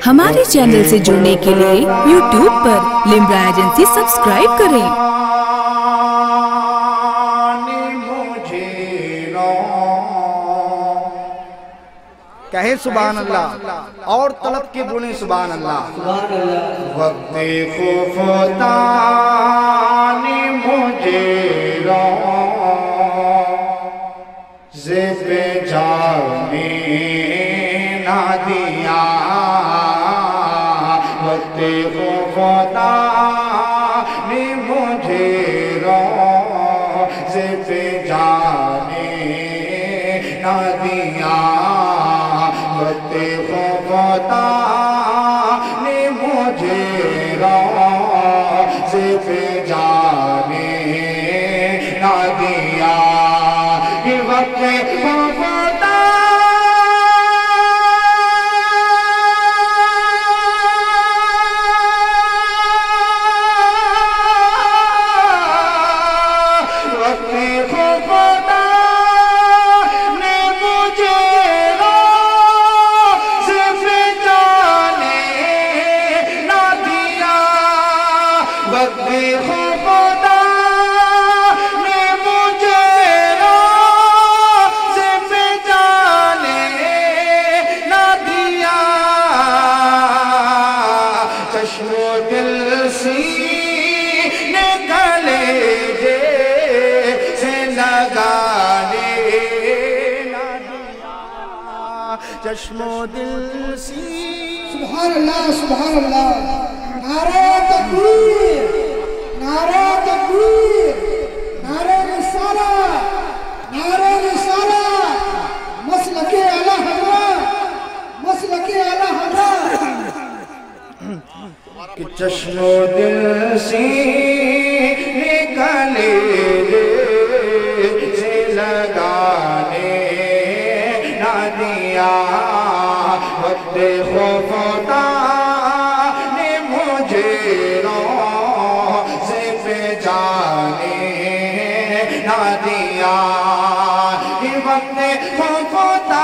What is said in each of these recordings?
ہمارے چینل سے جڑنے کے لیے یوٹیوب پر لمرا ایجنسی سبسکرائب کریں۔ کہیں سبحان اللہ اور طلب کے بولیں سبحان اللہ۔ وقت خفتان مجھے روزے پہ جانے نہ دیا، وقت خفتان مجھے روزے پہ جانے نہ دیا، وقت خفتان مجھے روزے پہ جانے نہ دیا، وقت خفتان چشم و دل سی۔ سبحان اللہ سبحان اللہ، نعرہ تکبیر، نعرہ تکبیر، نعرہ رسالت، نعرہ رسالت، مسلک اعلی حضرت، مسلک اعلی حضرت۔ کہ چشم و دل سی نکلے سے لگانے نہ دیا، وقت خفتان مجھے روزے پہ جانے نہ دیا، وقت خفتان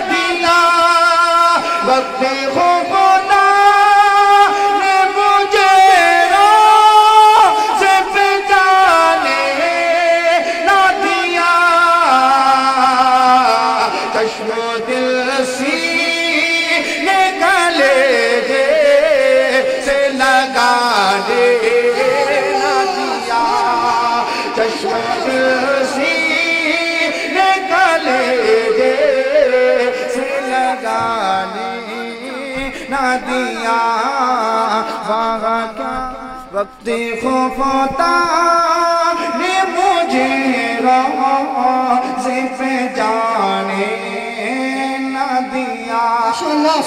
دیا، وقت خفتان مجھے روزے پہ جانے نہ دیا۔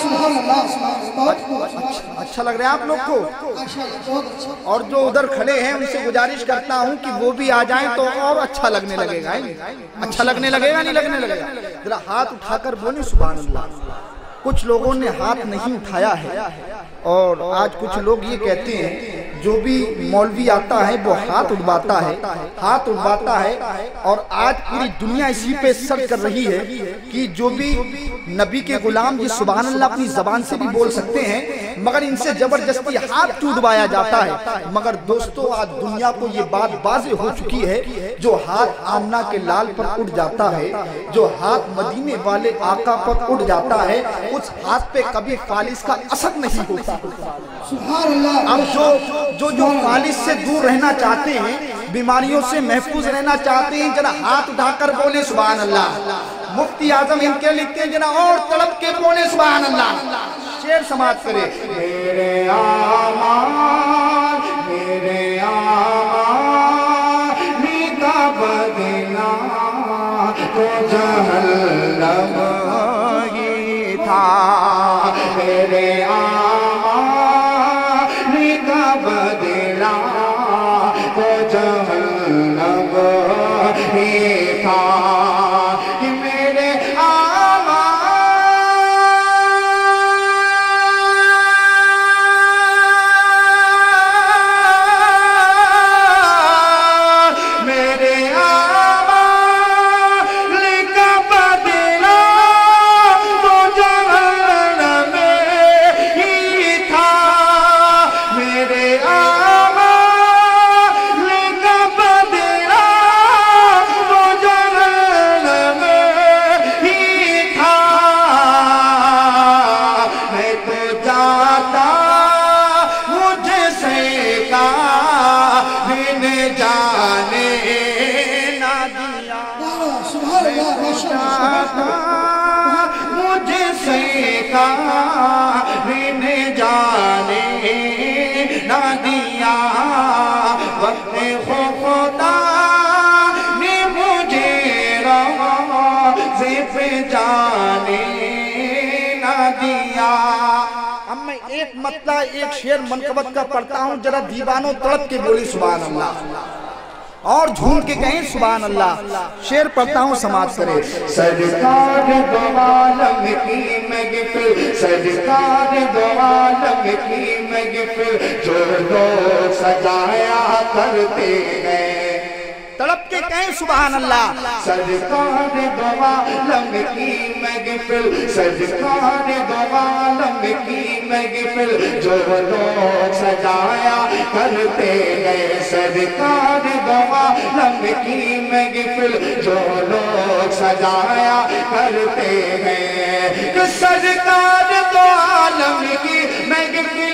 سبحان اللہ سبحان اللہ۔ اچھا لگ رہا ہے آپ لوگ کو؟ اور جو ادھر کھڑے ہیں ان سے گزارش کرتا ہوں کہ وہ بھی آ جائیں تو اور اچھا لگنے لگے گا۔ اچھا لگنے لگے گا نہیں لگنے لگے گا؟ ذرا ہاتھ اٹھا کر بولیں سبحان اللہ۔ کچھ لوگوں نے ہاتھ نہیں اٹھایا ہے، اور آج کچھ لوگ یہ کہتے ہیں جو بھی مولوی آتا ہے وہ ہاتھ اٹھاتا ہے، ہاتھ اٹھاتا ہے، اور آج پوری دنیا اسی پہ سر کر رہی ہے کہ جو بھی نبی کے غلام یہ سبحان اللہ اپنی زبان سے بھی بول سکتے ہیں، مگر ان سے زبردستی ہاتھ کیوں دبایا جاتا ہے؟ مگر دوستو آج دنیا کو یہ بات واضح ہو چکی ہے، جو ہاتھ آمنہ کے لال پر اٹھ جاتا ہے، جو ہاتھ مدینے والے آقا پر اٹھ جاتا ہے، اس ہاتھ پہ کبھی فالس کا اثر نہیں ہوتا۔ سبحان اللہ۔ اب جو فالس سے دور رہنا چاہتے ہیں، بیماریوں سے محفوظ رہنا چاہتے ہیں، جنا ہاتھ اٹھا کر بولیں سبحان اللہ۔ مفتی اعظم ان کے لکھتے ہیں جنا اور طلب کے بولیں سبحان اللہ۔ شعر سماعت کرے۔ میرے آمان، میرے آمان کا بدلا تو جہنم ہی تھا، میرے جہنم ہی تھا، کہ میرے مجھ سے کہنے جانے نہ دیا وقت خدا نے مجھے روضے پہ جانے نہ دیا۔ اب میں ایک مطلع ایک شعر منقبت کا پڑھتا ہوں، ذرا دیوانوں تڑپ کے بولی سبحان اللہ اور جھوم کے کہیں سبحان اللہ۔ شعر پڑھتا ہوں سماعت کرے۔ سرکار دو عالم کی محفل، سرکار دو عالم کی محفل، جو لوگ سجایا کرتے ہیں، تڑپ کے کہیں سبحان اللہ۔ سرکار دو عالم کی محفل، سرکار دو عالم کی محفل، جو لوگ سجایا کرتے ہیں، سرکار دو عالم کی محفل، جو لوگ سجایا کرتے ہیں، کہ سرکار دو عالم کی محفل،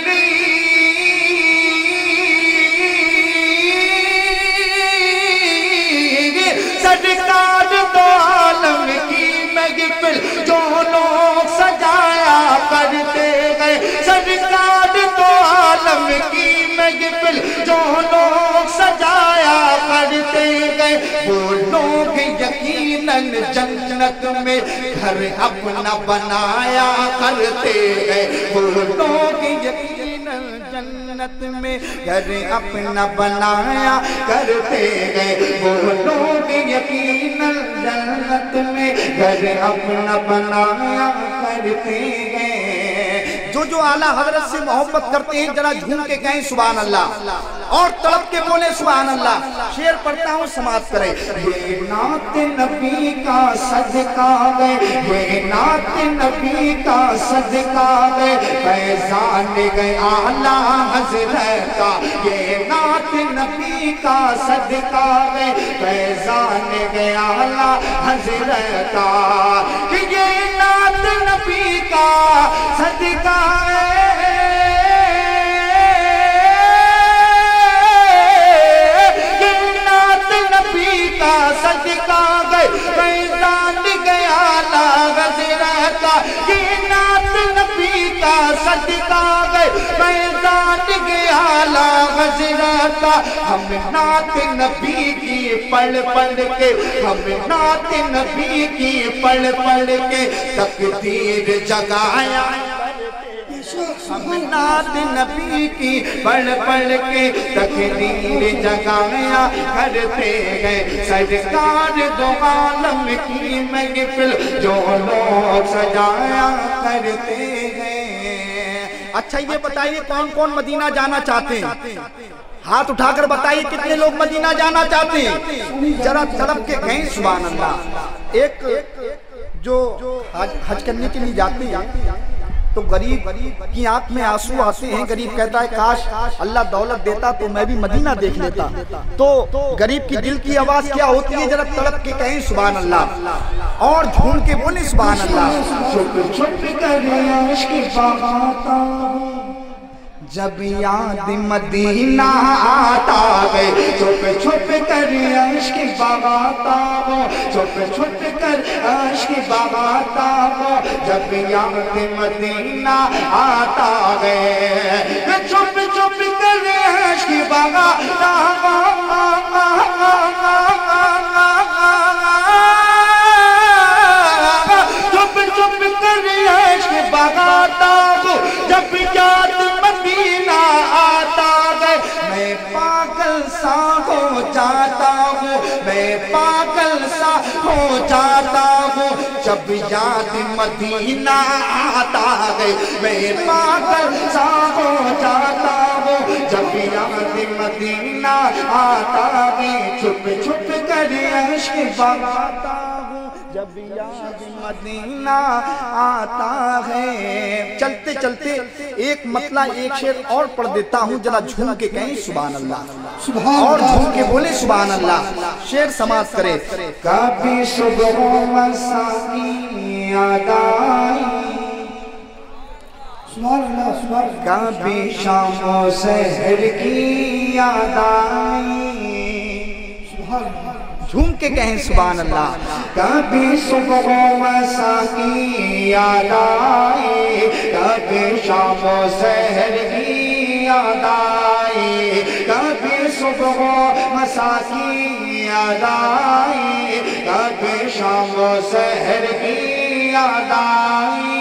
سرکار دو عالم کی محفل، جو لوگ سجایا کرتے گئے، سرکار دو عالم کی محفل، جو لوگ سجایا کرتے گئے، وہ لوگ یقیناً جنت میں گھر اپنا بنایا کرتے گئے، وہ لوگ یقیناً جنت میں گھر اپنا بنایا کرتے گئے، وہ لوگ یقیناً جنت میں گھر اپنا بنایا کرتے گئے۔ جو اعلیٰ حضرت سے محبت کرتے ہیں ذرا جھوم کے کہیں سبحان اللہ اور تڑپ کے بولے سبحان اللہ۔ شعر پڑھتا ہوں سماعت کرے۔ یہ نعت نبی کا صدقہ ہے، یہ نعت نبی کا صدقہ ہے، فیضان گئے اعلیٰ حضرت کا، یہ نعت نبی کا صدقہ ہے، فیضان گئے اعلیٰ حضرت کا، کہ یہ نعت نبی کا صدقہ ہے، صدقہ گئے فیضان گیا اعلیٰ حضرت کا، یہ نعت نبی کا صدقہ گئے فیضان گیا اعلیٰ حضرت کا۔ ہم نعت نبی کی پڑھ پڑھ کے، ہم نعت نبی کی پڑھ پڑھ کے تقدیر جگایا، ہم نعت نبی کی پڑھ پڑھ کے تقدیر جگایا کرتے گئے، سرکار دو عالم کی محفل، جو لوگ سجایا کرتے گئے۔ اچھا یہ بتائیے کون کون مدینہ جانا چاہتے ہیں؟ ہاتھ اٹھا کر بتائیے کتنے لوگ مدینہ جانا چاہتے ہیں؟ ذرا تڑپ کے کہیں سبحان اللہ۔ ایک جو حج کرنے کے لیے جاتے ہیں تو غریب کی آنکھ میں آنسو آتے ہیں، غریب کہتا ہے کاش اللہ دولت دیتا تو میں بھی مدینہ دیکھ لیتا، تو غریب کی دل کی آواز کیا ہوتی ہے؟ ذرا تڑپ کے کہیں سبحان اللہ اور جھوم کے بولیں سبحان اللہ۔ چھپ چھپ کر عشق بغاتا جب یاد مدینہ آتا ہے، چھپ چھپ کر عشق بغاتا ہو، چھپ چھپ کر عشق بغاتا ہو، جب یاد مدینہ آتا ہے، چھپ چھپ کر عشق بغاتا ہو، چھپ چھپ کر عشق بغاتا ہو، جب یاد مدینہ آتا ہے، میں پاگل سا ہو جاتا ہوں، میں پاگل سا ہو جاتا ہوں، جب یاد مدینہ آتا ہے، میں پاگل سا ہو جاتا ہوں، جب یاد مدینہ آتا ہے، چھپ چھپ کر عشق بغاتا ہوں، جب یاد مدینہ آتا ہے۔ چلتے چلتے ایک مطلع ایک شعر اور پڑھ دیتا ہوں، ذرا جھوم کے کہیں سبحان اللہ اور جھوم کے بولے سبحان اللہ۔ شعر سماعت کرے۔ کبھی صبح و مساء کی یاد آئی، کبھی شام و سحر کی یاد آئی، جھوم کے کہیں سبحان اللہ. کبھی صبح و مساء کی یاد آئی کبھی شام و سحر کی یاد آئی کبھی صبح و مساء کی یاد آئی کبھی شام و سحر کی یاد آئی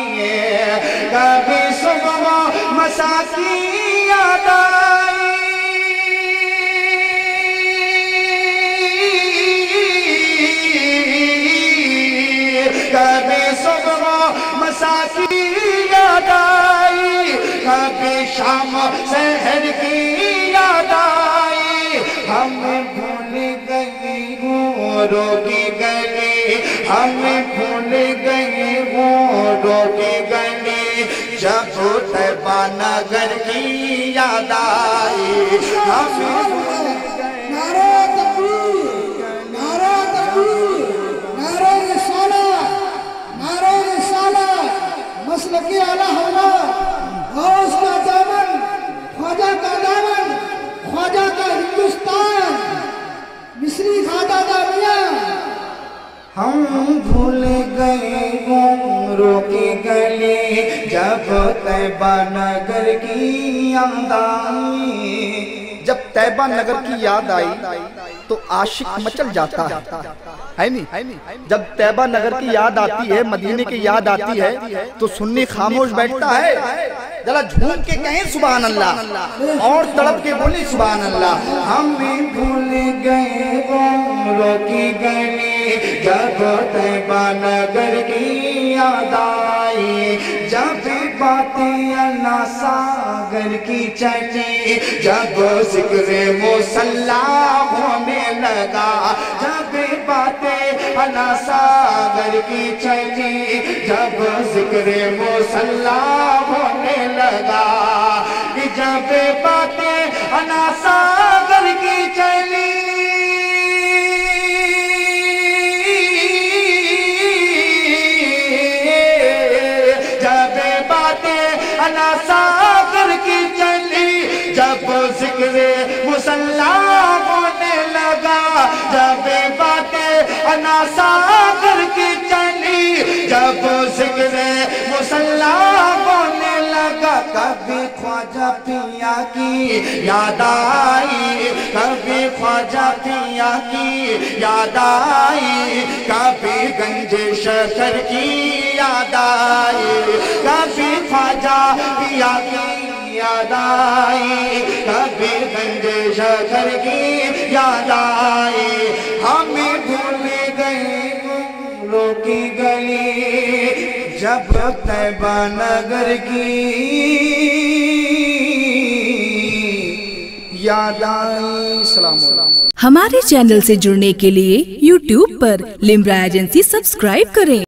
کبھی صبح و مساء کی یاد آئی کبھی صبح و مساء کی یاد آئی کبھی شام سحر کی یاد آئی ہم بھول گئے گوروں کی گلی ہم بھول گئے گوروں کی گلی جب طیبہ نگر کی یاد آئی ہم نعرہ تکبیر نعرہ تکبیر نعرہ رسالت نعرہ رسالت مسلک اعلی حضرت غوث کا دامن خواجہ کا دامن خواجہ کا ہندوستان مصری خواجہ دامیاں ہم بھول گئے گوروں کی گلی جب طیبہ نگر کی یاد آئی جب طیبہ نگر کی یاد آئی تو عاشق مچل جاتا ہے نہیں؟ جب طیبہ نگر کی یاد آتی ہے مدینے کی یاد آتی ہے تو سنی خاموش بیٹھتا ہے. ذرا جھوم کے کہیں سبحان اللہ اور تڑپ کے بولی سبحان اللہ. ہم بھول گئے گوروں کی گلی جب طیبہ نگر کی یاد آئی جب باتیں انا ساگر کی چلی جب ذکر مصلی ہونے لگا جب باتیں انا ساگر کی چلی جب ذکر مصلی ہونے لگا جب باتیں انا ساگر کی چلی انا ساگر کی چلی جب ذکر مصلی ہونے لگا جب باتیں انا ساگر کی چلی جب ذکر مصلی ہونے لگا کبھی خواجہ پیا کی یاد آئی کبھی خواجہ پیا کی یاد آئی کبھی گنج شکر کی یاد آئی کبھی خواجہ پیا کی یاد آئی کبھی گنج شکر کی یاد آئی ہمیں بھول گئے گوروں کی گلی جب طیبہ نگر کی یاد آئی. السلام علیکم. ہمارے چینل سے جڑنے کے لیے YouTube پر لمبرا ایجنسی سبسکرائب کریں.